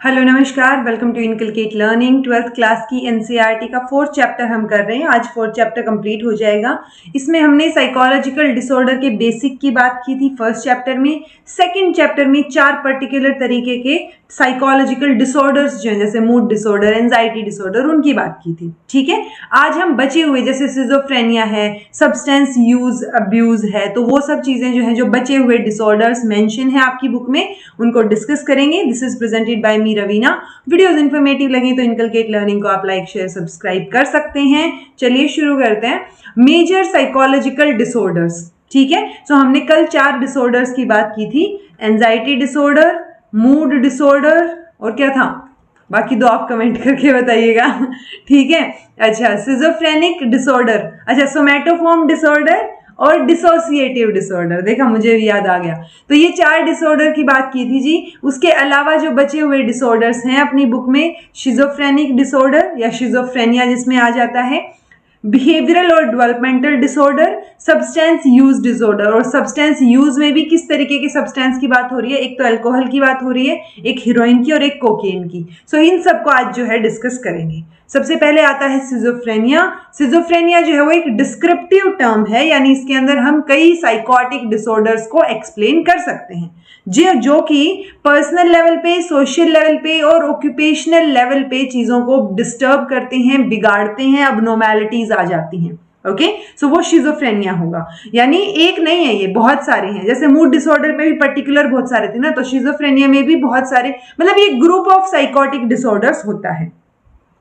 Hello नमस्कार, welcome to inculcate learning. 12th class की NCERT का 4th चैप्टर हम कर रहे हैं। आज 4th चैप्टर कंप्लीट हो जाएगा। इसमें हमने साइकोलॉजिकल डिसऑर्डर के बेसिक की बात की थी फर्स्ट चैप्टर में। सेकंड चैप्टर में 4 पर्टिकुलर तरीके के साइकोलॉजिकल डिसऑर्डर्स जो हैं, जैसे मूड डिसऑर्डर, एंजाइटी डिसऑर्डर, उनकी बात की थी। ठीक है, आज हम बचे हुए जैसे सिजोफ्रेनिया है, सब्सटेंस यूज अब्यूज है, तो वो सब चीजें जो हैं, जो बचे हुए डिसऑर्डर्स मेंशन है आपकी बुक में, उनको डिस्कस करेंगे। This is presented by me Raveena. Videos informative लगे तो इनकलकेट लर्निंग को आप लाइक शेयर सब्सक्राइब कर सकते हैं। चलिए शुरू करते हैं। Major psychological disorders. ठीक है, सो हमने कल 4 डिसऑर्डर्स की बात की थी, एंजाइटी डिसऑर्डर, मूड डिसऑर्डर, और क्या था बाकी 2 आप कमेंट करके बताइएगा। ठीक है, अच्छा, सिजोफ्रेनिक डिसऑर्डर, अच्छा, सोमैटोफॉर्म डिसऑर्डर और डिसोसिएटिव डिसऑर्डर। देखा, मुझे भी याद आ गया। तो ये 4 डिसऑर्डर की बात की थी जी। उसके अलावा जो बचे हुए डिसऑर्डर्स हैं अपनी बुक में, शिजोफ्रेनिक डिसऑर्डर या शिजोफ्रेनिया जिसमें आ जाता है, बिहेवियरल और developmental disorder, substance use disorder. और सब्सटेंस यूज में भी किस तरीके के सब्सटेंस की बात हो रही है, एक तो अल्कोहल की बात हो रही है, एक हीरोइन की और एक कोकेन की। सो इन सबको आज जो है डिस्कस करेंगे। सबसे पहले आता है सिजोफ्रेनिया। सिजोफ्रेनिया जो है वो एक डिस्क्रिप्टिव टर्म है, यानी इसके अंदर हम कई साइकोटिक डिसऑर्डर्स को एक्सप्लेन कर सकते हैं जो कि पर्सनल लेवल पे, सोशल लेवल पे और ऑक्यूपेशनल लेवल पे चीजों को डिस्टर्ब करते हैं, बिगाड़ते हैं, अबनॉर्मैलिटीज आ जाती हैं। ओके, सो वो शिजोफ्रेनिया होगा। यानी एक नहीं है, ये बहुत सारे हैं। जैसे मूड डिसऑर्डर में भी पर्टिकुलर बहुत सारे थे ना, तो शिजोफ्रेनिया में भी बहुत सारे, मतलब ये ग्रुप ऑफ साइकोटिक डिसऑर्डर्स होता है।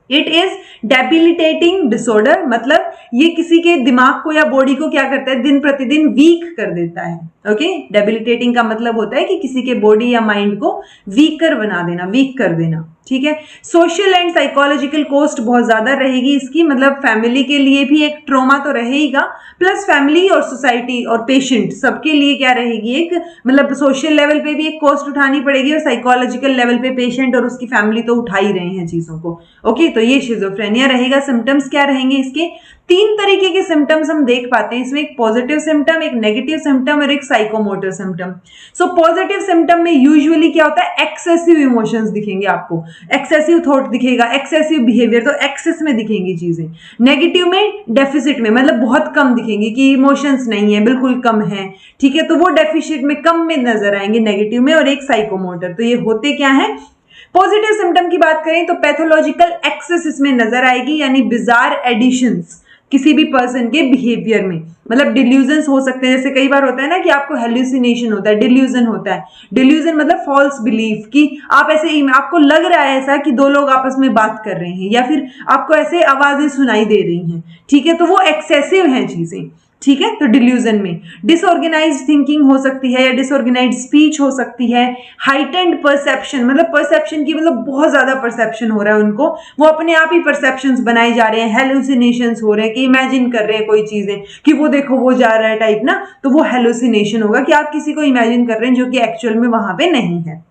इट इज डेबिलिटेटिंग डिसऑर्डर, मतलब ये किसी के दिमाग को या बॉडी को क्या करता है, दिन प्रतिदिन वीक कर देता है। ओके, डेबिलिटेटिंग का मतलब होता है कि किसी के बॉडी या माइंड को वीकर बना देना, वीक कर देना। ठीक है, सोशल एंड साइकोलॉजिकल कॉस्ट बहुत ज्यादा रहेगी इसकी, मतलब फैमिली के लिए भी एक ट्रॉमा तो रहेगा, प्लस फैमिली और सोसाइटी और पेशेंट सबके लिए क्या रहेगी, एक मतलब सोशल लेवल पे भी एक कॉस्ट उठानी पड़ेगी और साइकोलॉजिकल लेवल पे पेशेंट और उसकी फैमिली तो उठा ही रहे हैं चीजों को। ओके, तो ये शिजोफ्रेनिया रहेगा। सिम्टम्स क्या रहेंगे इसके, 3 तरीके के सिम्टम्स हम देख पाते हैं इसमें, एक पॉजिटिव सिम्टम, एक नेगेटिव सिम्टम और एक psychomotor symptom. So positive symptom में यूजुअली क्या होता है, एक्सेसिव इमोशंस दिखेंगे आपको, एक्सेसिव थॉट दिखेगा, एक्सेसिव बिहेवियर, तो एक्सेस में दिखेंगी चीजें। नेगेटिव में डेफिसिट में, मतलब बहुत कम दिखेंगी कि इमोशंस नहीं है, बिल्कुल कम है। ठीक है, तो वो डेफिसिट में, कम में नजर आएंगे नेगेटिव में। और एक साइकोमोटर, तो ये होते क्या है। पॉजिटिव सिम्टम की बात करें तो पैथोलॉजिकल एक्सेस इसमें नजर आएगी, यानी बिजार एडिशंस किसी भी पर्सन के बिहेवियर में, मतलब डिल्यूजन्स हो सकते हैं। जैसे कई बार होता है ना कि आपको हेल्यूसिनेशन होता है, डिल्यूजन होता है। डिल्यूजन मतलब फॉल्स बिलीफ, कि आप ऐसे, आपको लग रहा है ऐसा कि 2 लोग आपस में बात कर रहे हैं, या फिर आपको ऐसे आवाजें सुनाई दे रही हैं। ठीक है, तो वो एक्सेसिव हैं चीजें। ठीक है, तो डिल्यूजन में डिसऑर्गेनाइज्ड थिंकिंग हो सकती है या डिसऑर्गेनाइज्ड स्पीच हो सकती है। हाइटेंड परसेप्शन, मतलब परसेप्शन की, मतलब बहुत ज्यादा परसेप्शन हो रहा है उनको, वो अपने आप ही परसेप्शंस बनाए जा रहे हैं, हेलुसिनेशंस हो रहे हैं कि इमेजिन कर रहे हैं कोई चीजें, कि वो देखो वो जा रहा है टाइप ना, तो वो हेलुसिनेशन होगा कि आप किसी को इमेजिन कर रहे हैं जो कि एक्चुअल में वहां पे नहीं है।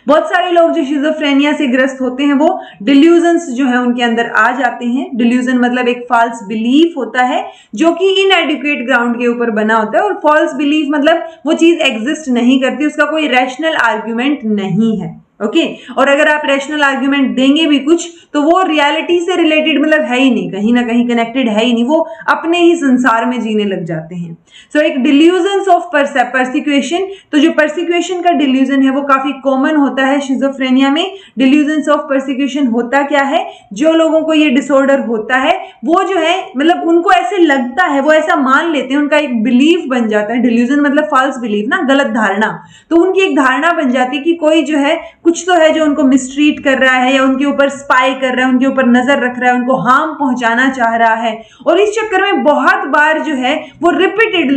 बहुत सारे लोग जो शिजोफ्रेनिया से ग्रस्त होते हैं वो डिल्यूजन्स जो है उनके अंदर आ जाते हैं। डिल्यूजन मतलब एक फॉल्स बिलीफ होता है जो कि इनएडिक्वेट ग्राउंड के ऊपर बना होता है, और फॉल्स बिलीफ मतलब वो चीज एग्जिस्ट नहीं करती, उसका कोई रैशनल आर्ग्यूमेंट नहीं है। ओके, और अगर आप रैशनल आर्ग्यूमेंट देंगे भी कुछ, तो वो रियलिटी से रिलेटेड मतलब है ही नहीं, कहीं ना कहीं कनेक्टेड है ही नहीं, वो अपने ही संसार में जीने लग जाते हैं। सो एक डिल्यूजन्स ऑफ परसिक्यूशन, तो जो परसिक्यूशन का डिल्यूजन है वो काफी कॉमन होता है शिजोफ्रेनिया में। डिल्यूजन्स ऑफ परसिक्यूशन होता क्या है, जो लोगों को ये डिसऑर्डर होता है वो जो है, मतलब उनको ऐसे लगता है, वो ऐसा मान लेते हैं, उनका एक बिलीफ बन जाता है। डिल्यूजन मतलब फॉल्स बिलीफ ना, गलत धारणा, तो उनकी एक धारणा बन जाती है कि कोई जो है कुछ तो है जो उनको मिसट्रीट कर रहा है, या उनके ऊपर स्पाई कर रहा है, उनके ऊपर नजर रख रहा है, उनको हार्म पहुंचाना चाह रहा है। और इस चक्कर में बहुत बार जो है वो रिपीटेडली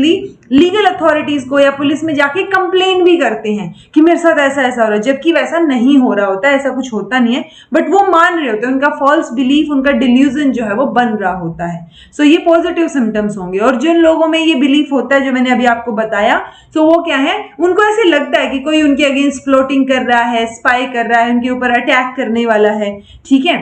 लीगल अथॉरिटीज को या पुलिस में जाके कंप्लेन भी करते हैं कि मेरे साथ ऐसा ऐसा हो रहा है, जबकि वैसा नहीं हो रहा होता है, ऐसा कुछ होता नहीं है, बट वो मान रहे होते हैं, उनका फॉल्स बिलीफ, उनका डिल्यूजन जो है वो बन रहा होता है। सो ये पॉजिटिव सिम्टम्स होंगे। और जिन लोगों में ये बिलीफ होता है जो मैंने अभी आपको बताया, सो वो क्या है, उनको ऐसे लगता है कि कोई उनके अगेंस्ट फ्लोटिंग कर रहा है, स्पाई कर रहा है, उनके ऊपर अटैक करने वाला है। ठीक है,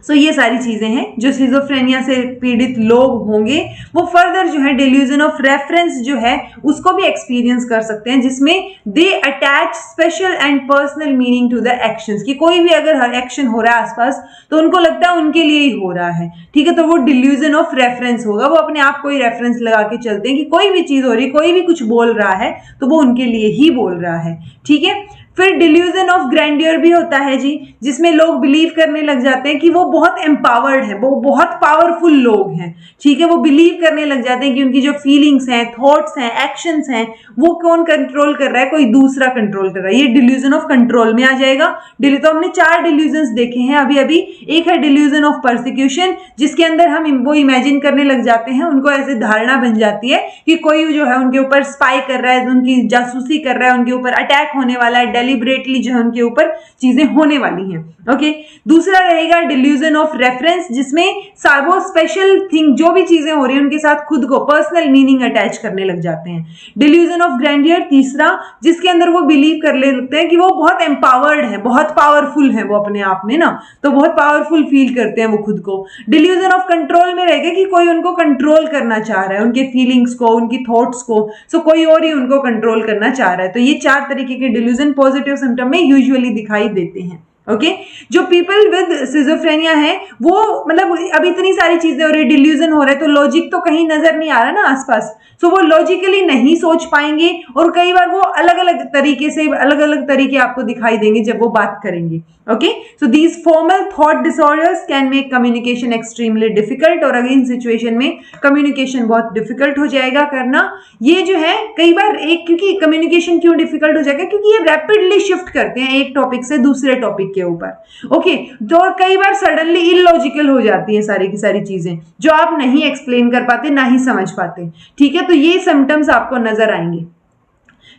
ये सारी चीजें हैं जो सिजोफ्रेनिया से पीड़ित लोग होंगे वो फर्दर जो है डिल्यूजन ऑफ रेफरेंस जो है उसको भी एक्सपीरियंस कर सकते हैं, जिसमें they attach special and personal meaning to the actions, कि कोई भी अगर हर एक्शन हो रहा है आसपास तो उनको लगता है उनके लिए ही हो रहा है, ठीक है। तो वो डिल्यूजन ऑफ रेफरेंस होगा, वो अपने आप को ही रेफरेंस लगा के चलते हैं कि कोई भी चीज हो रही है, कोई भी कुछ बोल रहा है तो वो उनके लिए ही बोल रहा है, ठीक है। फिर डिल्यूजन ऑफ ग्रैंडियर भी होता है जी, जिसमें लोग बिलीव करने लग जाते हैं कि वो बहुत एम्पावर्ड है, वो बहुत पावरफुल लोग हैं, ठीक है। वो बिलीव करने लग जाते हैं कि उनकी जो फीलिंग्स हैं, थॉट्स हैं, एक्शंस हैं, वो कौन कंट्रोल कर रहा है, कोई दूसरा कंट्रोल कर रहा है। ये डिल्यूजन ऑफ कंट्रोल में आ जाएगा। तो हमने 4 डिल्यूजन्स देखे हैं अभी अभी। एक है डिल्यूजन ऑफ परसिक्यूशन, जिसके अंदर हम वो इमेजिन करने लग जाते हैं, उनको ऐसे धारणा बन जाती है कि कोई जो है उनके ऊपर स्पाई कर रहा है, उनकी जासूसी कर रहा है, उनके ऊपर अटैक होने वाला है, डेलिबरेटली जो है उनके ऊपर चीजें होने वाली हैं, ओके। दूसरा रहेगा डिल्यूजन ऑफ रेफरेंस, जिसमें वो स्पेशल थिंग जो भी चीजें हो रही है उनके साथ खुद को पर्सनल मीनिंग अटैच करने लग जाते हैं। डिल्यूजन ऑफ ग्रैंडियर तीसरा, जिसके अंदर वो बिलीव कर लेते हैं कि वो बहुत एम्पावर्ड है, बहुत पावरफुल है, वो अपने आप में ना, तो बहुत पावरफुल फील करते हैं वो खुद को। डिल्यूजन ऑफ कंट्रोल में रहेगा कि कोई उनको कंट्रोल करना चाह रहा है, उनके फीलिंग्स को, उनकी थॉट्स को, सो कोई और ही उनको कंट्रोल करना चाह रहा है। तो ये 4 तरीके के डिल्यूजन पॉजिटिव सिम्टम में यूजुअली दिखाई देते हैं, ओके। जो पीपल विद सिजोफ्रेनिया है वो मतलब अभी इतनी सारी चीजें हो रही है, डिल्यूजन हो रहा है, तो लॉजिक तो कहीं नजर नहीं आ रहा ना आसपास, सो वो लॉजिकली नहीं सोच पाएंगे और कई बार वो अलग अलग तरीके से अलग अलग तरीके आपको दिखाई देंगे जब वो बात करेंगे, okay. So these formal thought disorders can make communication extremely difficult, और अगेन सिचुएशन में कम्युनिकेशन बहुत डिफिकल्ट हो जाएगा करना। ये जो है कई बार क्योंकि कम्युनिकेशन क्यों डिफिकल्ट हो जाएगा, क्योंकि ये रैपिडली शिफ्ट करते हैं एक टॉपिक से दूसरे टॉपिक के ऊपर, ओके। तो कई बार सडनली इलॉजिकल हो जाती है सारी की सारी चीजें जो आप नहीं एक्सप्लेन कर पाते, ना ही समझ पाते, ठीक है। तो ये सिम्टम्स आपको नजर आएंगे।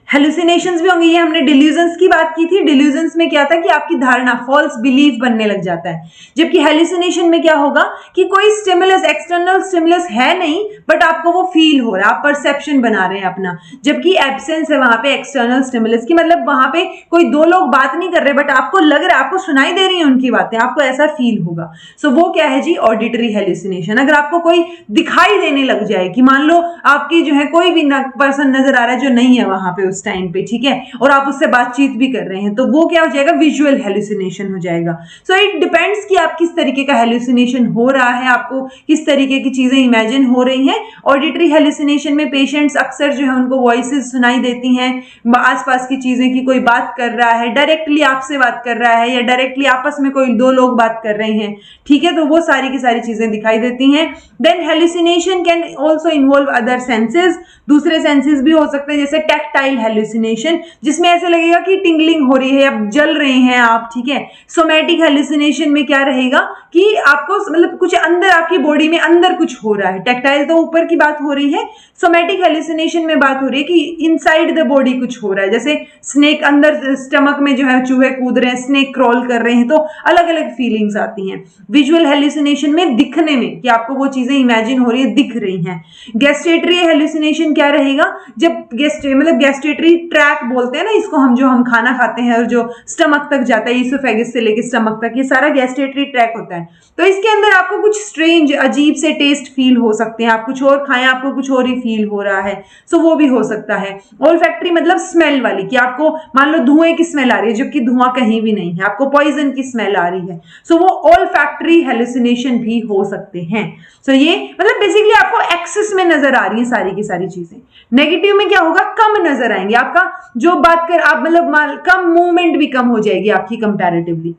हेलुसिनेशंस भी होंगे, ये हमने डिल्यूजन्स की बात की थी। डिल्यूजन्स में क्या था कि आपकी धारणा, फॉल्स बिलीफ बनने लग जाता है, जबकि हेलुसिनेशन में क्या होगा कि कोई स्टिमुलस, एक्सटर्नल स्टिमुलस है नहीं, बट आपको वो फील हो रहा है, आप परसेप्शन बना रहे हैं अपना, जबकि एब्सेंस है वहां पे एक्सटर्नल स्टिमुलस की, मतलब वहां पे कोई 2 लोग बात नहीं कर रहे बट आपको लग रहा है, आपको सुनाई दे रही है उनकी बातें, आपको ऐसा फील होगा। सो वो क्या है जी, ऑडिटरी हेलुसिनेशन। अगर आपको कोई दिखाई देने लग जाए कि मान लो आपकी जो है कोई भी पर्सन नजर आ रहा है जो नहीं है वहां पे टाइम पे, ठीक है, और आप उससे बातचीत भी कर रहे हैं, तो वो क्या हो जाएगा, विजुअल हेलुसिनेशन हो जाएगा। सो इट डिपेंड्स कि आप किस तरीके का हेलुसिनेशन हो रहा है, आपको किस तरीके की चीजें इमेजिन हो रही हैं। ऑडिटरी हेलुसिनेशन में पेशेंट्स अक्सर जो है उनको वॉइसेस सुनाई देती हैं, आसपास की चीजें की कोई बात कर रहा है, डायरेक्टली आपसे बात कर रहा है, या डायरेक्टली आपस में कोई 2 लोग बात कर रहे हैं, ठीक है, तो वो सारी की सारी चीजें दिखाई देती हैं। Then hallucination can also involve other senses, दूसरे सेंसेस भी हो सकते हैं, जैसे टैक्टाइल हेलुसिनेशन, जिसमें ऐसे लगेगा कि टिंगलिंग हो रही है, अब जल रहे हैं आप, ठीक है। सोमैटिक हेलुसिनेशन में क्या रहेगा कि आपको मतलब कुछ अंदर आपकी बॉडी में अंदर कुछ हो रहा है, टैक्टाइल तो ऊपर की बात हो रही है, सोमैटिक हेलुसिनेशन में बात हो रही है कि इनसाइड द बॉडी कुछ हो रहा है, जैसे स्नेक अंदर स्टमक में जो है चूहे कूद रहे हैं, स्नेक क्रॉल कर रहे हैं, तो अलग अलग फीलिंग्स आती हैं। विजुअल हेलुसिनेशन में दिखने में कि आपको वो चीजें इमेजिन हो रही है, दिख रही हैं। गैस्ट्रेटरी हेलुसिनेशन क्या रहेगा, जब गैस्ट्रेटरी ट्रैक बोलते हैं ना इसको, हम खाना खाते हैं और जो स्टमक तक जाता है, ईसोफेगस से लेकर स्टमक तक, ये सारा गैस्ट्रेटरी ट्रैक होता है। तो इसके अंदर आपको कुछ स्ट्रेंज, अजीब से टेस्ट फील हो सकते हैं, आप कुछ और खाएं, आपको कुछ और ही फील हो रहा है, सो वो भी हो सकता है। ओल्फैक्टरी मतलब स्मेल वाली, कि आपको मान लो धुएं की स्मेल आ रही है जबकि धुआं कहीं भी नहीं है, आपको पॉइजन की स्मेल आ रही है, सो वो ओल्फैक्टरी हेलुसिनेशन भी हो सकते हैं। सो ये मतलब बेसिकली आपको एक्सेस में नजर आ रही है सारी की सारी चीजें। नेगेटिव में क्या होगा, कम नजर आएंगे, आपका जो बात कर आप मतलब कम मूवमेंट भी कम हो जाएगी आपकी कंपैरेटिवली।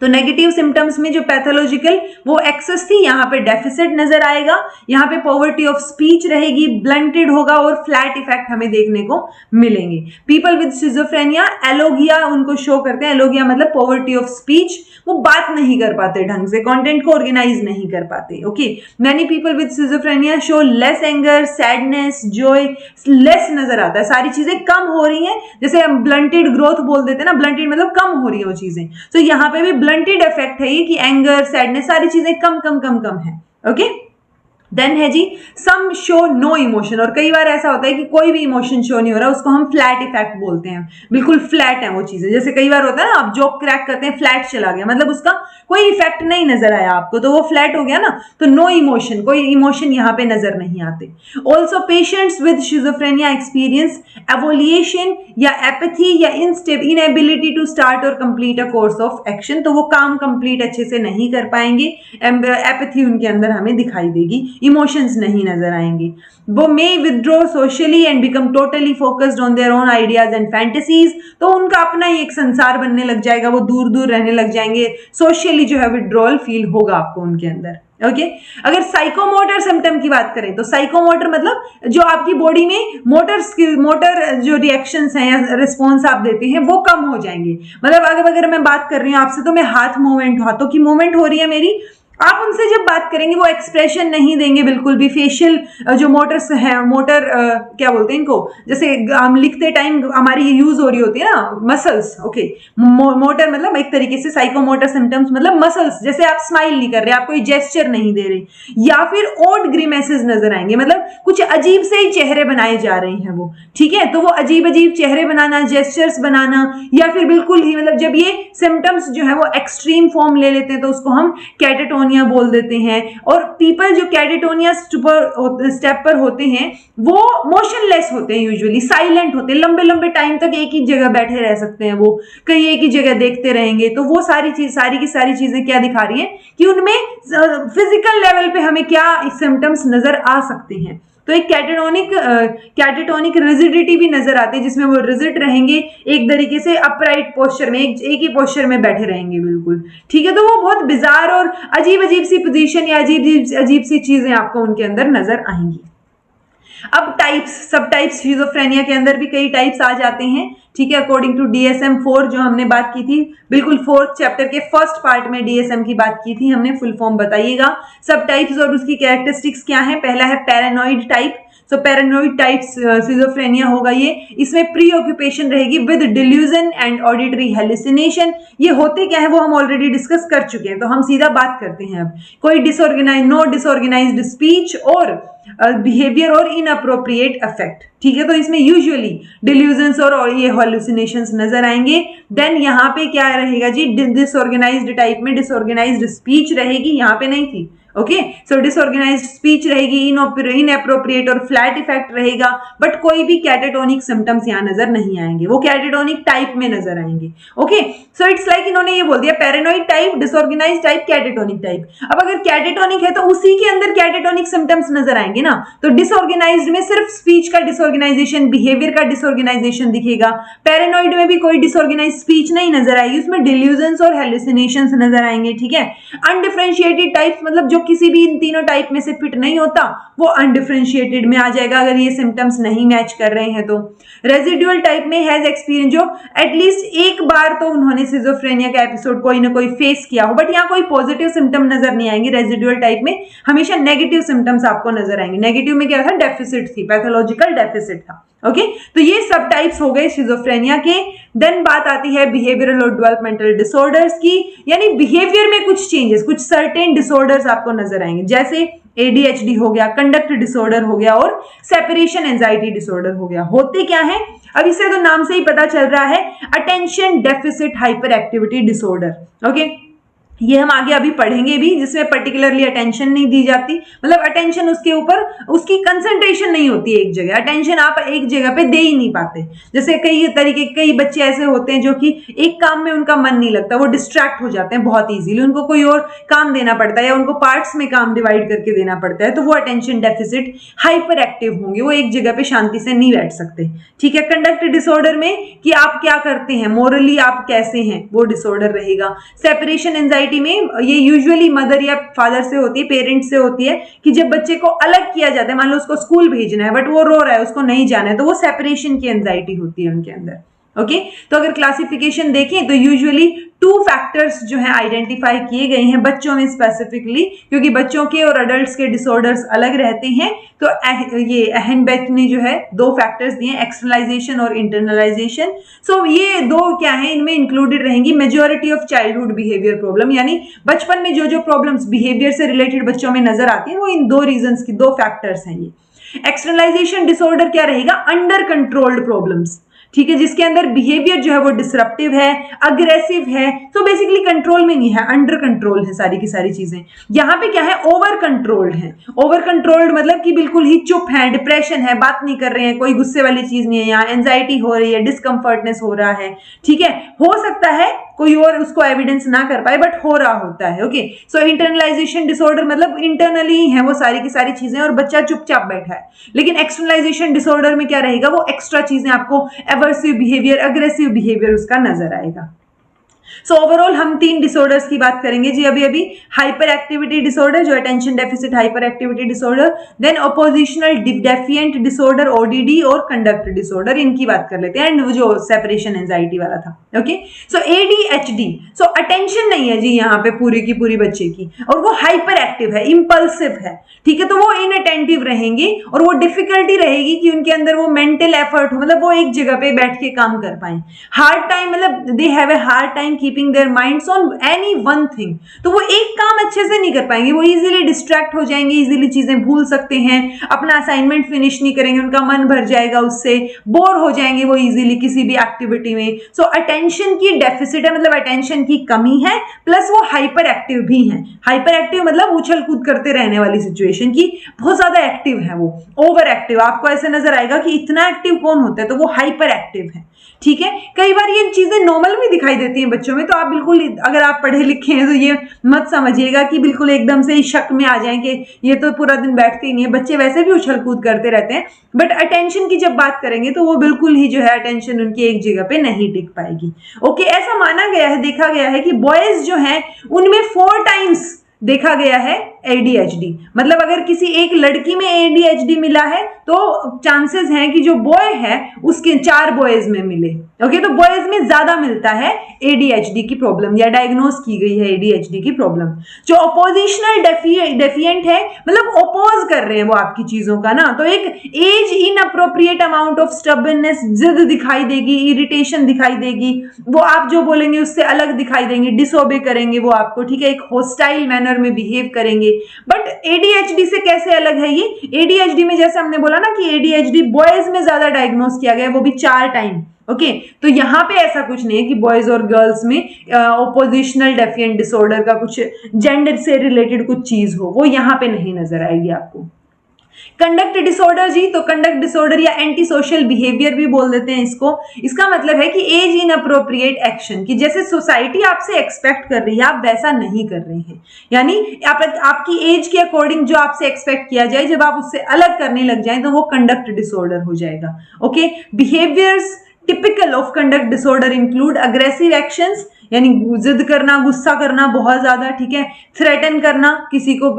तो नेगेटिव सिम्टम्स में जो पैथोलॉजिकल वो एक्सेस थी, यहाँ पे डेफिसिट नजर आएगा, यहाँ पे पॉवर्टी ऑफ स्पीच रहेगी, ब्लंटेड होगा और फ्लैट इफेक्ट हमें देखने को मिलेंगे। पीपल विद सिजोफ्रेनिया एलोगिया उनको शो करते हैं, एलोगिया मतलब पॉवर्टी ऑफ स्पीच, वो बात नहीं कर पाते ढंग से, कंटेंट को ऑर्गेनाइज नहीं कर पाते, okay. Many people with schizophrenia show less anger, sadness, Joy, less नजर आता है, सारी चीजें कम हो रही हैं, जैसे हम ब्लंटेड ग्रोथ बोल देते हैं ना, ब्लंटेड मतलब कम हो रही है वो चीजें, तो यहाँ पे भी ब्लंटेड इफेक्ट है ये कि एंगर, सैडनेस, सारी चीजें कम कम कम कम है, ओके। देन है जी सम शो नो इमोशन, और कई बार ऐसा होता है कि कोई भी इमोशन शो नहीं हो रहा, उसको हम फ्लैट इफेक्ट बोलते हैं, बिल्कुल फ्लैट है वो चीजें। जैसे कई बार होता है ना, आप जोक क्रैक करते हैं, फ्लैट चला गया, मतलब उसका कोई इफेक्ट नहीं नजर आया आपको, तो वो फ्लैट हो गया ना। तो नो इमोशन, कोई इमोशन यहाँ पे नजर नहीं आते। Also patients with schizophrenia experience avolition या एपैथी या इनएबिलिटी टू स्टार्ट और complete a course of action, तो वो काम कंप्लीट अच्छे से नहीं कर पाएंगे, एपैथी उनके अंदर हमें दिखाई देगी, इमोशंस नहीं नजर आएंगे। वो may withdraw socially and become totally focused on their own ideas and fantasies, तो उनका अपना ही एक संसार बनने लग जाएगा, वो दूर दूर रहने लग जाएंगे, सोशली जो है विड्रॉल फील होगा आपको उनके अंदर। ओके अगर साइकोमोटर सिम्टम की बात करें, तो साइकोमोटर मतलब जो आपकी बॉडी में मोटर जो रिएक्शंस हैं या रिस्पॉन्स आप देते हैं वो कम हो जाएंगे। मतलब अगर मैं बात कर रही हूँ आपसे, तो मैं हाथों की मूवमेंट हो रही है मेरी, आप उनसे जब बात करेंगे वो एक्सप्रेशन नहीं देंगे बिल्कुल भी, फेशियल जो मोटर्स हैं, क्या बोलते हैं इनको, जैसे हम लिखते टाइम हमारी यूज हो रही होती है ना मसल्स। ओके मोटर मतलब एक तरीके से साइकोमोटर सिम्टम्स मतलब मसल्स, जैसे आप स्माइल नहीं कर रहे, आप कोई जेस्चर नहीं दे रहे, या फिर ओड ग्रीमेसेस नजर आएंगे, मतलब कुछ अजीब से ही चेहरे बनाए जा रहे हैं वो, ठीक है। तो वो अजीब अजीब चेहरे बनाना, जेस्चर्स बनाना, या फिर बिल्कुल ही मतलब जब ये सिम्टम्स जो है वो एक्सट्रीम फॉर्म ले लेते हैं तो उसको हम कैटेटोनिया बोल देते हैं। और पीपल जो कैटेटोनिया स्टेप पर होते हैं वो मोशनलेस होते हैं, यूजुअली साइलेंट होते हैं, लंबे लंबे टाइम तक एक ही जगह बैठे रह सकते हैं, वो कहीं एक ही जगह देखते रहेंगे। तो वो सारी की सारी चीजें क्या दिखा रही है कि उनमें फिजिकल लेवल पे हमें क्या सिम्टम्स नजर आ सकते हैं। तो एक कैटेटोनिक रिजिडिटी भी नजर आती है, जिसमें वो रिजिड रहेंगे, एक तरीके से अपराइट पोस्चर में, एक ही पोस्चर में बैठे रहेंगे बिल्कुल, ठीक है। तो वो बहुत बिजार और अजीब अजीब सी पोजीशन या अजीब सी चीजें आपको उनके अंदर नजर आएंगी। अब सब टाइप्स शिजोफ्रेनिया के अंदर भी कई टाइप्स आ जाते हैं, ठीक है। अकॉर्डिंग टू DSM-4 जो हमने बात की थी, बिल्कुल 4th चैप्टर के फर्स्ट पार्ट में DSM की बात की थी हमने, फुल फॉर्म बताइएगा। सब टाइप्स और उसकी कैरेक्टरिस्टिक्स क्या है। पहला है paranoid type, so paranoid type schizophrenia होगा ये, इसमें प्री ऑक्यूपेशन रहेगी with delusion and auditory hallucination. ये होते क्या है वो हम ऑलरेडी डिस्कस कर चुके हैं, तो हम सीधा बात करते हैं। अब कोई डिसऑर्गेनाइज्ड स्पीच और बिहेवियर और इनअप्रोप्रिएट अफेक्ट, ठीक है। तो इसमें यूजुअली डिल्यूजन्स और ये हॉल्यूसिनेशंस नजर आएंगे। देन यहाँ पे क्या रहेगा जी, डिसऑर्गेनाइज्ड टाइप में डिसऑर्गेनाइज्ड स्पीच रहेगी, यहाँ पे नहीं थी। ओके सो डिसऑर्गेनाइज्ड स्पीच रहेगी, इनअप्रोप्रिएट और फ्लैट इफेक्ट रहेगा, बट कोई भी कैटेटोनिक सिम्टम्स यहाँ नजर नहीं आएंगे, वो कैटेटोनिक टाइप में नजर आएंगे। ओके सो इट्स लाइक इन्होंने ये बोल दिया paranoid type, disorganised type, catatonic type. अब अगर कैटेटोनिक है तो उसी के अंदर कैटेटोनिक सिम्टम्स नजर आएंगे ना। तो डिसऑर्गेनाइज्ड में सिर्फ स्पीच का डिसऑर्गेनाइजेशन, बिहेवियर का डिसऑर्गेनाइजेशन दिखेगा। पैरानॉइड में भी कोई डिसऑर्गेनाइज्ड स्पीच नहीं नजर आएगी, उसमें डिल्यूजन्स और हेलुसिनेशंस नजर आएंगे, ठीक है। अनडिफरेंशिएटेड टाइप्स मतलब जो किसी भी इन तीनों टाइप में से फिट नहीं होता वो अनडिफरेंशिएटेड में आ जाएगा, अगर ये सिम्टम्स नहीं मैच कर रहे हैं तो। रेजिडुअल टाइप में हैज एक्सपीरियंस, जो एटलीस्ट एक बार तो उन्होंने शिजोफ्रेनिया का एपिसोड कोई ना कोई फेस किया हो, बट यहाँ कोई पॉजिटिव सिम्टम नजर नहीं आएंगे। रेजिडुअल टाइप में हमेशा नेगेटिव सिम्टम्स आपको नजर आएंगे। नेगेटिव में क्या था, डेफिसिट थी, पैथोलॉजिकल डेफिसिट था। ओके तो ये सब टाइप्स हो गए शिजोफ्रेनिया के। देन बात आती है बिहेवियरल और डेवलपमेंटल डिसऑर्डर्स की, यानी बिहेवियर में कुछ चेंजेस, कुछ सर्टेन डिसऑर्डर्स आपको नजर आएंगे, जैसे ADHD हो गया, कंडक्ट डिसऑर्डर हो गया और सेपरेशन एंजाइटी डिसऑर्डर हो गया। होते क्या है, अब इसे तो नाम से ही पता चल रहा है, attention deficit hyperactivity disorder. Okay ये हम आगे अभी पढ़ेंगे भी, जिसमें पर्टिकुलरली अटेंशन नहीं दी जाती, मतलब अटेंशन उसके ऊपर उसकी कंसंट्रेशन नहीं होती है एक जगह, अटेंशन आप एक जगह पे दे ही नहीं पाते। जैसे कई बच्चे ऐसे होते हैं जो कि एक काम में उनका मन नहीं लगता, वो डिस्ट्रैक्ट हो जाते हैं बहुत इजीली, उनको कोई और काम देना पड़ता है या उनको पार्ट्स में काम डिवाइड करके देना पड़ता है, तो वो अटेंशन डेफिसिट हाइपर एक्टिव होंगे, वो एक जगह पे शांति से नहीं बैठ सकते, ठीक है। कंडक्ट डिसऑर्डर में कि आप क्या करते हैं, मोरली आप कैसे हैं, वो डिसऑर्डर रहेगा। सेपरेशन एंजाइटी में ये यूजुअली मदर या फादर से होती है, पेरेंट्स से होती है, कि जब बच्चे को अलग किया जाता है, मान लो उसको स्कूल भेजना है बट वो रो रहा है, उसको नहीं जाना है, तो वो सेपरेशन की एंजाइटी होती है उनके अंदर। ओके तो अगर क्लासिफिकेशन देखें तो यूजुअली 2 फैक्टर्स जो है आइडेंटिफाई किए गए हैं बच्चों में स्पेसिफिकली, क्योंकि बच्चों के और अडल्ट्स के डिसऑर्डर्स अलग रहते हैं। तो ये एहनबेक ने जो है 2 फैक्टर्स दिए, एक्सटर्नलाइजेशन और इंटरनलाइजेशन। सो ये 2 क्या है, इनमें इंक्लूडेड रहेंगी majority of childhood behaviour problem, यानी बचपन में जो प्रॉब्लम्स बिहेवियर से रिलेटेड बच्चों में नजर आती है वो इन 2 रीजंस की 2 फैक्टर्स हैं ये। एक्सटर्नलाइजेशन डिसऑर्डर क्या रहेगा, अंडर कंट्रोल्ड प्रॉब्लम्स, ठीक है, जिसके अंदर बिहेवियर जो है वो डिसरप्टिव है, अग्रेसिव है, तो बेसिकली कंट्रोल में नहीं है, अंडर कंट्रोल है सारी की सारी चीजें। यहाँ पे क्या है, ओवर कंट्रोल्ड है। ओवर कंट्रोल्ड मतलब कि बिल्कुल ही चुप है, डिप्रेशन है, बात नहीं कर रहे हैं, कोई गुस्से वाली चीज नहीं है, यहाँ एंजाइटी हो रही है, डिस्कम्फर्टनेस हो रहा है, ठीक है। हो सकता है कोई और उसको एविडेंस ना कर पाए बट हो रहा होता है, ओके। सो इंटरनलाइजेशन डिसऑर्डर मतलब इंटरनली है वो सारी की सारी चीजें और बच्चा चुपचाप बैठा है। लेकिन एक्सटर्नलाइजेशन डिसऑर्डर में क्या रहेगा, वो एक्स्ट्रा चीजें आपको एवर्सिव बिहेवियर, अग्रेसिव बिहेवियर उसका नजर आएगा। सो ओवरऑल हम 3 डिसऑर्डर्स की बात करेंगे जी अभी। हाइपर एक्टिविटी डिसऑर्डर जो attention deficit hyperactivity disorder, then oppositional defiant disorder ODD और कंडक्ट डिसऑर्डर, इनकी बात कर लेते हैं, एंड वो जो सेपरेशन एंजाइटी वाला था, ओके। सो एडीएचडी, सो अटेंशन नहीं है जी यहाँ पे पूरी की पूरी बच्चे की, और वो हाइपर एक्टिव है, इंपल्सिव है, ठीक है, तो वो इनअटेंटिव रहेंगे और वो डिफिकल्टी रहेगी कि उनके अंदर वो मेंटल एफर्ट हो, मतलब वो एक जगह पे बैठ के काम कर पाए। हार्ड टाइम मतलब they have a hard time keeping their minds on any one thing, तो वो एक काम अच्छे से नहीं कर पाएंगे, वो इजीली डिस्ट्रैक्ट हो जाएंगे, इजीली चीजें भूल सकते हैं, अपना असाइनमेंट फिनिश नहीं करेंगे, उनका मन भर जाएगा उससे, बोर हो जाएंगे वो इजीली किसी भी एक्टिविटी में। सो अटेंशन की डेफिसिट है, मतलब अटेंशन की कमी है, प्लस वो हाइपर एक्टिव भी है। हाइपर एक्टिव मतलब उछल कूद करते रहने वाली सिचुएशन की, बहुत ज्यादा एक्टिव है वो, ओवर एक्टिव। आपको ऐसे नजर आएगा कि इतना एक्टिव कौन होता है, तो वो हाइपर एक्टिव है, ठीक है। कई बार ये चीजें नॉर्मल में दिखाई देती हैं बच्चों में, तो आप बिल्कुल, अगर आप पढ़े लिखे हैं तो ये मत समझिएगा कि बिल्कुल एकदम से शक में आ जाएं कि ये तो पूरा दिन बैठते ही नहीं है, बच्चे वैसे भी उछल कूद करते रहते हैं, बट अटेंशन की जब बात करेंगे तो वो बिल्कुल ही जो है अटेंशन उनकी एक जगह पे नहीं टिक पाएगी, ओके। ऐसा माना गया है, देखा गया है कि बॉयज जो है उनमें 4 टाइम्स देखा गया है एडीएचडी, मतलब अगर किसी एक लड़की में एडीएचडी मिला है तो चांसेस हैं कि जो बॉय है उसके 4 बॉयज में मिले, ओके। तो बॉयज में ज्यादा मिलता है एडीएचडी की प्रॉब्लम, या डायग्नोस की गई है एडीएचडी की प्रॉब्लम। जो ऑपोजिशनल डेफिएंट है, मतलब ओपोज कर रहे हैं वो आपकी चीजों का ना, तो एक as inappropriate amount of stubbornness, जिद दिखाई देगी, इरिटेशन दिखाई देगी, वो आप जो बोलेंगे उससे अलग दिखाई देंगे, डिसओबे करेंगे वो आपको, ठीक है, एक होस्टाइल मैनर में बिहेव करेंगे। बट एडीएचडी से कैसे अलग है ये, एडीएचडी में जैसे हमने बोला ना कि एडीएचडी बॉयज में ज्यादा डायग्नोस किया गया, वो भी 4 टाइम, ओके। तो यहां पे ऐसा कुछ नहीं है कि बॉयज और गर्ल्स में ऑपोजिशनल डेफिएंट डिसऑर्डर का कुछ जेंडर से रिलेटेड कुछ चीज हो, वो यहां पे नहीं नजर आएगी आपको। कंडक्ट डिसऑर्डर जी, तो कंडक्ट डिसऑर्डर या एंटी सोशल बिहेवियर भी बोल देते हैं इसको। इसका मतलब है कि एज इन अप्रोप्रिएट एक्शन, कि जैसे सोसाइटी आपसे एक्सपेक्ट कर रही है आप वैसा नहीं कर रहे हैं, यानी आपकी एज के अकॉर्डिंग जो आपसे एक्सपेक्ट किया जाए, जब आप उससे अलग करने लग जाए तो वो कंडक्ट डिसऑर्डर हो जाएगा, okay. Behaviours typical of conduct disorder include aggressive actions, यानी जिद करना, गुस्सा करना बहुत ज्यादा, ठीक है, थ्रेटन करना किसी को,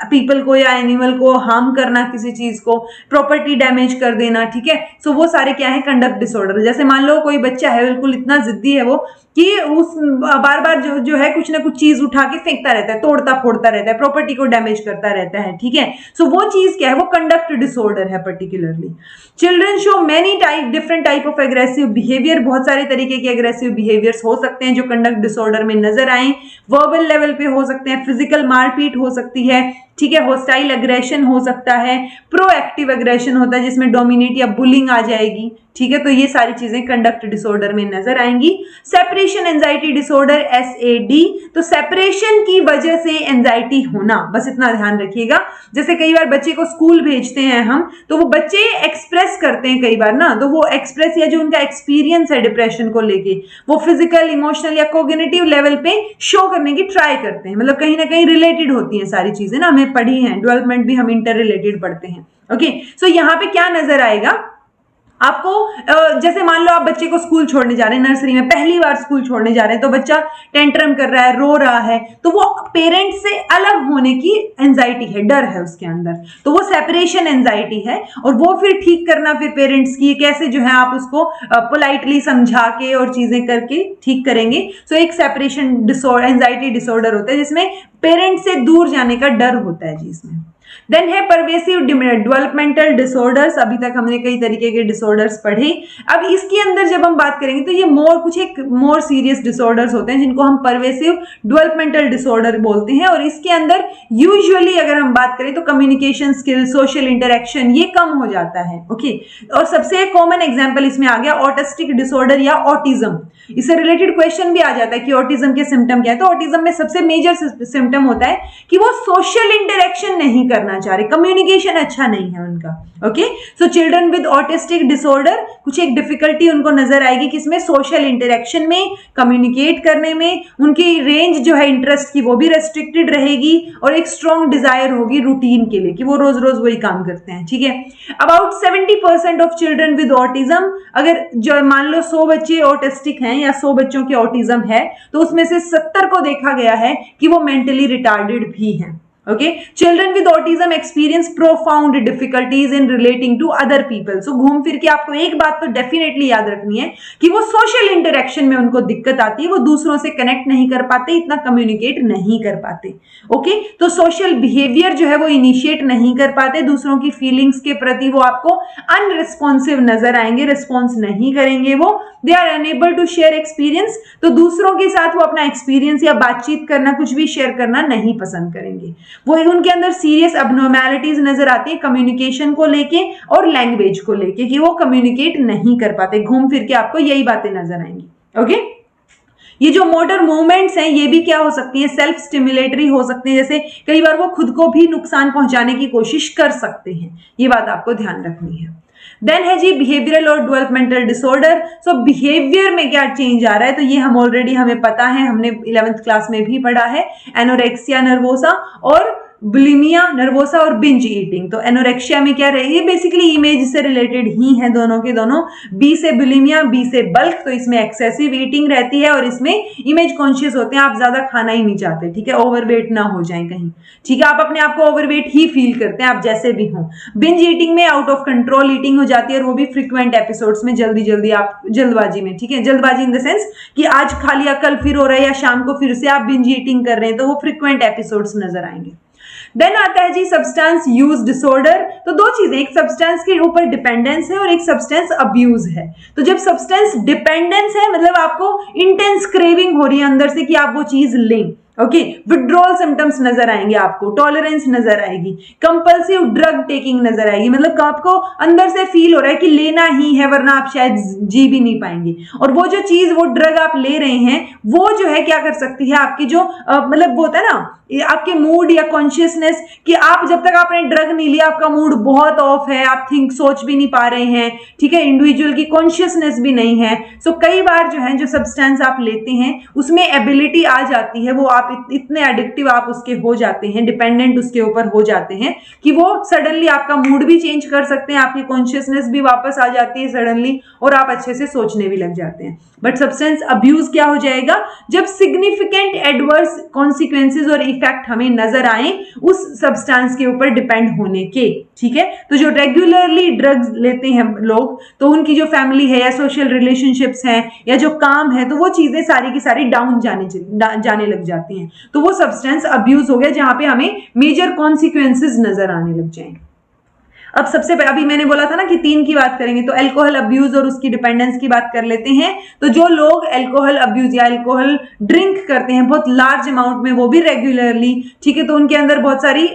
पीपल को या एनिमल को हार्म करना, किसी चीज को, प्रॉपर्टी डैमेज कर देना, ठीक है। सो वो सारे क्या है, कंडक्ट डिसऑर्डर। जैसे मान लो कोई बच्चा है बिल्कुल इतना जिद्दी है वो कि उस बार बार जो है कुछ ना कुछ चीज उठा के फेंकता रहता है, तोड़ता फोड़ता रहता है, प्रॉपर्टी को डैमेज करता रहता है, ठीक है। सो वो चीज क्या है, वो कंडक्ट डिसऑर्डर है particularly. Children show many different type of aggressive behaviour, बहुत सारे तरीके के एग्रेसिव बिहेवियर्स हो सकते हैं जो कंडक्ट डिसऑर्डर में नजर आए। वर्बल लेवल पे हो सकते हैं, फिजिकल मारपीट हो सकती है, ठीक है, होस्टाइल अग्रेशन हो सकता है, प्रोएक्टिव अग्रेशन होता है जिसमें डोमिनेट या बुलिंग आ जाएगी, ठीक है। तो ये सारी चीजें कंडक्ट डिसऑर्डर में नजर आएंगी। सेपरेशन एंजाइटी डिसऑर्डर SAD, तो सेपरेशन की वजह से एंजाइटी होना, बस इतना ध्यान रखिएगा। जैसे कई बार बच्चे को स्कूल भेजते हैं हम, तो वो बच्चे एक्सप्रेस करते हैं कई बार ना, तो वो एक्सप्रेस या जो उनका एक्सपीरियंस है डिप्रेशन को लेके, वो फिजिकल, इमोशनल या कोग्निटिव लेवल पे शो करने की ट्राई करते हैं, मतलब कहीं ना कहीं रिलेटेड होती हैं सारी चीजें ना, हमने पढ़ी हैं, डेवलपमेंट भी हम इंटर रिलेटेड पढ़ते हैं, ओके। सो यहाँ पे क्या नजर आएगा आपको जैसे मान लो आप बच्चे को स्कूल छोड़ने जा रहे हैं, नर्सरी में पहली बार स्कूल छोड़ने जा रहे हैं, तो बच्चा टेंट्रम कर रहा है, रो रहा है, तो वो पेरेंट्स से अलग होने की एंजाइटी है, डर है उसके अंदर, तो वो सेपरेशन एंजाइटी है। और वो फिर ठीक करना फिर पेरेंट्स की कैसे जो है आप उसको पोलाइटली समझा के और चीजें करके ठीक करेंगे। सो एक सेपरेशन डिसऑर्डर, एंजाइटी डिसऑर्डर होता है जिसमें पेरेंट्स से दूर जाने का डर होता है जी इसमें। देन है परवेसिव डेवलपमेंटल डिसऑर्डर्स। अभी तक हमने कई तरीके के डिसऑर्डर्स पढ़े। अब इसके अंदर जब हम बात करेंगे तो ये मोर सीरियस डिसऑर्डर्स होते हैं जिनको हम परवेसिव डेवलपमेंटल डिसऑर्डर बोलते हैं। और इसके अंदर यूजुअली अगर हम बात करें तो कम्युनिकेशन स्किल, सोशल इंटरेक्शन ये कम हो जाता है। ओके, और सबसे कॉमन एग्जाम्पल इसमें आ गया ऑटिस्टिक डिसऑर्डर या ऑटिज्म। इससे रिलेटेड क्वेश्चन भी आ जाता है कि ऑटिज्म के सिम्टम क्या है। तो ऑटिज्म में सबसे मेजर सिम्टम होता है कि वो सोशल इंटरेक्शन नहीं करना चाह रहे, कम्युनिकेशन अच्छा नहीं है उनका। Okay, so children with autistic disorder कुछ एक डिफिकल्टी उनको नजर आएगी किसमें, सोशल इंटरेक्शन में, कम्युनिकेट करने में। उनकी रेंज जो है इंटरेस्ट की वो भी रेस्ट्रिक्टेड रहेगी और एक स्ट्रॉन्ग डिजायर होगी रूटीन के लिए कि वो रोज रोज वही काम करते हैं। ठीक है, about 70% of children with autism, अगर जो मान लो 100 बच्चे ऑटिस्टिक हैं या 100 बच्चों के ऑटिज्म है तो उसमें से 70 को देखा गया है कि वो मेंटली रिटार्डेड भी हैं। Okay, children with autism experience profound difficulties in relating to other people. So घूम फिर के आपको एक बात तो डेफिनेटली याद रखनी है कि वो सोशल इंटरेक्शन में उनको दिक्कत आती है, वो दूसरों से कनेक्ट नहीं कर पाते, इतना कम्युनिकेट नहीं कर पाते। ओके, तो सोशल बिहेवियर जो है वो इनिशिएट नहीं कर पाते, दूसरों की फीलिंग्स के प्रति वो आपको अनरिस्पॉन्सिव नजर आएंगे, रिस्पॉन्स नहीं करेंगे वो। They are unable to share experience, तो दूसरों के साथ वो अपना एक्सपीरियंस या बातचीत करना, कुछ भी शेयर करना नहीं पसंद करेंगे। वो उनके अंदर सीरियस अबनॉर्मैलिटीज नजर आती है कम्युनिकेशन को लेके और लैंग्वेज को लेके कि वो कम्युनिकेट नहीं कर पाते। घूम फिर के आपको यही बातें नजर आएंगी। ओके, ये जो मोटर मूवमेंट्स हैं ये भी क्या हो सकती है, सेल्फ स्टिमुलेटरी हो सकते हैं, जैसे कई बार वो खुद को भी नुकसान पहुंचाने की कोशिश कर सकते हैं। ये बात आपको ध्यान रखनी है। देन है जी बिहेवियरल और डेवलपमेंटल डिसऑर्डर। सो बिहेवियर में क्या चेंज आ रहा है, तो ये हम ऑलरेडी हमें पता है, हमने 11th क्लास में भी पढ़ा है, एनोरेक्सिया नर्वोसा और बुलिमिया नर्वोसा और बिंज ईटिंग। तो एनोरेक्सिया में क्या रही है, बेसिकली इमेज से रिलेटेड ही है दोनों के दोनों। बी से बुलिमिया, बी से बल्क, तो इसमें एक्सेसिव ईटिंग रहती है और इसमें इमेज कॉन्शियस होते हैं, आप ज्यादा खाना ही नहीं चाहते। ठीक है, ओवरवेट ना हो जाए कहीं। ठीक है, आप अपने आप को ओवरवेट ही फील करते हैं, आप जैसे भी हो। बिंज ईटिंग में आउट ऑफ कंट्रोल ईटिंग हो जाती है और वो भी फ्रिक्वेंट एपिसोड्स में, जल्दी जल्दी आप जल्दबाजी में। ठीक है, जल्दबाजी इन द सेंस कि आज खा लिया, कल फिर हो रहा है, या शाम को फिर से आप बिंज ईटिंग कर रहे हैं, तो वो फ्रिक्वेंट एपिसोड्स नजर आएंगे। देन आता है जी सब्सटेंस यूज डिसऑर्डर। तो दो चीजें, एक सब्सटेंस के ऊपर डिपेंडेंस है और एक सब्सटेंस अब्यूज है। तो जब सब्सटेंस डिपेंडेंस है मतलब आपको इंटेंस क्रेविंग हो रही है अंदर से कि आप वो चीज लें। ओके, विड्रॉल सिम्टम्स नजर आएंगे आपको, टॉलरेंस नजर आएगी, कंपल्सिव ड्रग टेकिंग नजर आएगी, मतलब आपको अंदर से फील हो रहा है कि लेना ही है वरना आप शायद जी भी नहीं पाएंगे। और वो जो चीज, वो ड्रग आप ले रहे हैं वो जो है क्या कर सकती है, आपकी जो मतलब वो होता है ना आपके मूड या कॉन्शियसनेस, कि आप जब तक आपने ड्रग नहीं लिया आपका मूड बहुत ऑफ है, आप सोच भी नहीं पा रहे हैं। ठीक है, इंडिविजुअल की कॉन्शियसनेस भी नहीं है। सो कई बार जो है जो सब्सटेंस आप लेते हैं उसमें एबिलिटी आ जाती है, वो आप इतने एडिक्टिव आप उसके हो जाते हैं, डिपेंडेंट उसके ऊपर हो जाते हैं कि वो सडनली आपका मूड भी चेंज कर सकते हैं, आपकी कॉन्शियसनेस भी वापस आ जाती है सडनली और आप अच्छे से सोचने भी लग जाते हैं। बट सब्सटेंस अब्यूज क्या हो जाएगा, जब सिग्निफिकेंट एडवर्स कॉन्सिक्वेंसेज और इफेक्ट हमें नजर आए उस सब्सटेंस के ऊपर डिपेंड होने के। ठीक है, तो जो रेगुलरली ड्रग्स लेते हैं लोग, तो उनकी जो फैमिली है या सोशल रिलेशनशिप्स हैं या जो काम है, तो वो चीजें सारी की सारी डाउन जाने लग जाती हैं। तो वो सब्सटेंस अब्यूज हो गया जहां पे हमें मेजर कॉन्सिक्वेंसेज नजर आने लग जाएंगे। अब सबसे पहले अभी मैंने बोला था ना कि 3 की बात करेंगे, तो अल्कोहल अब्यूज और उसकी डिपेंडेंस की बात कर लेते हैं। तो जो लोग अल्कोहल अब्यूज या अल्कोहल ड्रिंक करते हैं बहुत लार्ज अमाउंट में, वो भी रेगुलरली, ठीक है, तो उनके अंदर बहुत सारी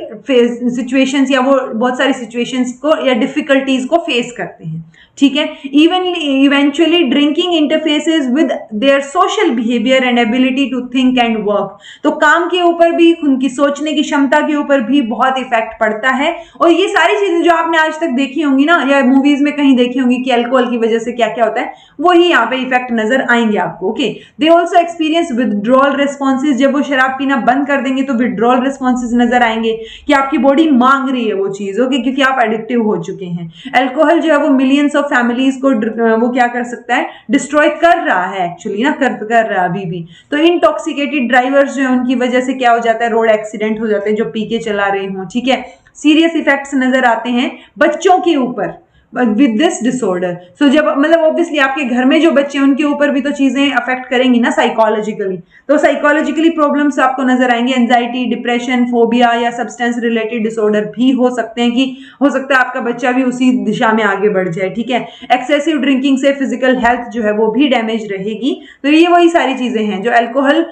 सिचुएशंस या वो बहुत सारी सिचुएशंस को या डिफिकल्टीज को फेस करते हैं। ठीक है, eventually drinking interfaces with their social behaviour and ability to think and work. तो काम के ऊपर भी, उनकी सोचने की क्षमता के ऊपर भी बहुत इफेक्ट पड़ता है। और ये सारी चीजें जो आपने आज तक देखी होंगी ना, या मूवीज में कहीं देखी होंगी कि अल्कोहल की वजह से क्या क्या होता है, वही यहाँ पे इफेक्ट नजर आएंगे आपको। Okay, they also experience withdrawal responses. जब वो शराब पीना बंद कर देंगे तो विदड्रॉल रिस्पॉन्सेज नजर आएंगे कि आपकी बॉडी मांग रही है वो चीज, ओके, क्योंकि आप एडिक्टिव हो चुके हैं। अल्कोहल जो है वो मिलियंस ऑफ फैमिलीज को वो क्या कर सकता है, डिस्ट्रॉय कर रहा है एक्चुअली ना, कर रहा है अभी भी। तो इंटॉक्सिकेटेड ड्राइवर्स जो है उनकी वजह से क्या हो जाता है, रोड एक्सीडेंट हो जाते हैं जो पी के चला रहे हों, ठीक है। सीरियस इफेक्ट्स नजर आते हैं बच्चों के ऊपर विद दिस डिसऑर्डर। सो जब मतलब ऑब्वियसली आपके घर में जो बच्चे हैं उनके ऊपर भी तो चीजें अफेक्ट करेंगी ना साइकोलॉजिकली, तो साइकोलॉजिकली प्रॉब्लम्स आपको नजर आएंगे, एंजाइटी, डिप्रेशन, फोबिया या सब्सटेंस रिलेटेड डिसऑर्डर भी हो सकते हैं, कि हो सकता है आपका बच्चा भी उसी दिशा में आगे बढ़ जाए, ठीक है। एक्सेसिव ड्रिंकिंग से फिजिकल हेल्थ जो है वो भी डैमेज रहेगी। तो ये वही सारी चीजें हैं जो अल्कोहल,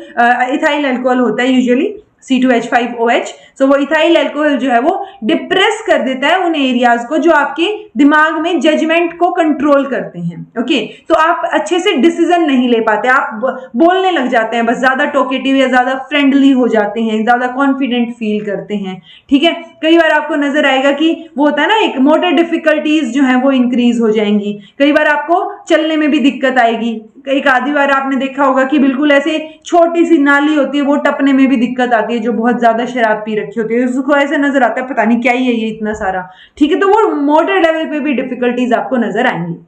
इथाइल अल्कोहल होता है यूजुअली C2H5OH। सो वो इथाइल अल्कोहल जो है वो डिप्रेस कर देता है उन एरियाज को जो आपके दिमाग में जजमेंट को कंट्रोल करते हैं। ओके, तो आप अच्छे से डिसीजन नहीं ले पाते, आप बोलने लग जाते हैं, बस ज्यादा टॉकेटिव या ज्यादा फ्रेंडली हो जाते हैं, ज्यादा कॉन्फिडेंट फील करते हैं, ठीक है। कई बार आपको नजर आएगा कि वो होता है ना, एक मोटर डिफिकल्टीज जो है वो इंक्रीज हो जाएंगी, कई बार आपको चलने में भी दिक्कत आएगी, एक आधी बार आपने देखा होगा कि बिल्कुल ऐसे छोटी सी नाली होती है वो टपने में भी दिक्कत आती है, जो बहुत ज्यादा शराब पी रखी होती है उसको ऐसे नजर आता है पता नहीं क्या ही है ये इतना सारा, ठीक है। तो वो मोटर लेवल पे भी डिफिकल्टीज आपको नजर आएंगी।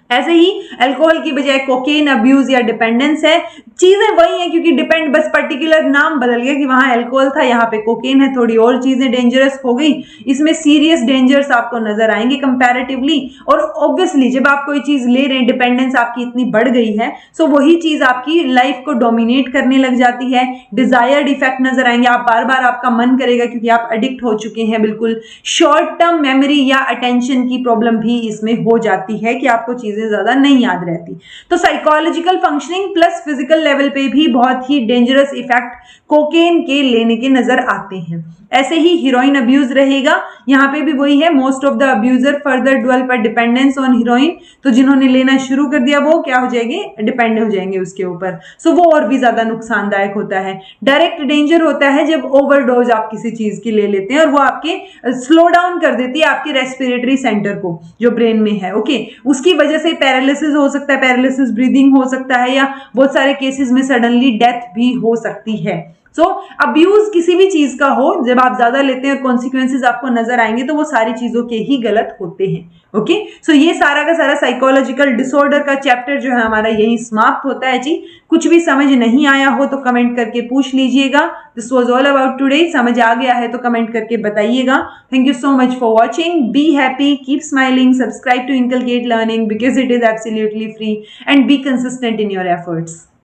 ऐसे ही अल्कोहल की बजाय कोकेन अब्यूज या डिपेंडेंस है, चीजें वही हैं क्योंकि डिपेंड बस पर्टिकुलर नाम बदल गया कि वहां अल्कोहल था यहाँ पे कोकेन है, थोड़ी और चीजें डेंजरस हो गई, इसमें सीरियस डेंजर्स आपको नजर आएंगे कंपैरेटिवली। और ऑब्वियसली जब आप कोई चीज ले रहे हैं, डिपेंडेंस आपकी इतनी बढ़ गई है, सो वही चीज आपकी लाइफ को डोमिनेट करने लग जाती है, डिजायर्ड इफेक्ट नजर आएंगे, आप बार बार आपका मन करेगा क्योंकि आप एडिक्ट हो चुके हैं बिल्कुल। शॉर्ट टर्म मेमोरी या अटेंशन की प्रॉब्लम भी इसमें हो जाती है कि आपको चीजें ज्यादा नहीं याद रहती। तो psychological functioning plus physical level पे भी बहुत ही डेंजरस इफेक्ट कोकेन के लेने के नजर आते हैं। ऐसे ही हीरोइन अब्यूज रहेगा, यहाँ पे भी वही है, most of the abuser further dwell पर डिपेंडेंस ऑन हीरोइन, तो जिन्होंने लेना शुरू कर दिया वो क्या हो जाएंगे, डिपेंड हो जाएंगे उसके ऊपर, सो वो और भी ज्यादा नुकसानदायक होता है। डायरेक्ट डेंजर होता है जब ओवरडोज आप किसी चीज की ले लेते हैं और वो आपके स्लो डाउन कर देती है आपके रेस्पिरेटरी सेंटर को जो ब्रेन में है, ओके। उसकी वजह से पैरालिसिस हो सकता है, पैरालिसिस ब्रीदिंग हो सकता है, या बहुत सारे केसेस में सडनली डेथ भी हो सकती है। सो अब्यूज किसी भी चीज का हो, जब आप ज्यादा लेते हैं और कॉन्सिक्वेंसेज आपको नजर आएंगे तो वो सारी चीजों के ही गलत होते हैं, ओके। सो ये सारा का सारा साइकोलॉजिकल डिसऑर्डर का चैप्टर जो है हमारा यही समाप्त होता है जी। कुछ भी समझ नहीं आया हो तो कमेंट करके पूछ लीजिएगा। This was all about today. समझ आ गया है तो कमेंट करके बताइएगा। Thank you so much for watching. Be happy, keep smiling, subscribe to inculcate learning because it is absolutely free, and be consistent in your efforts.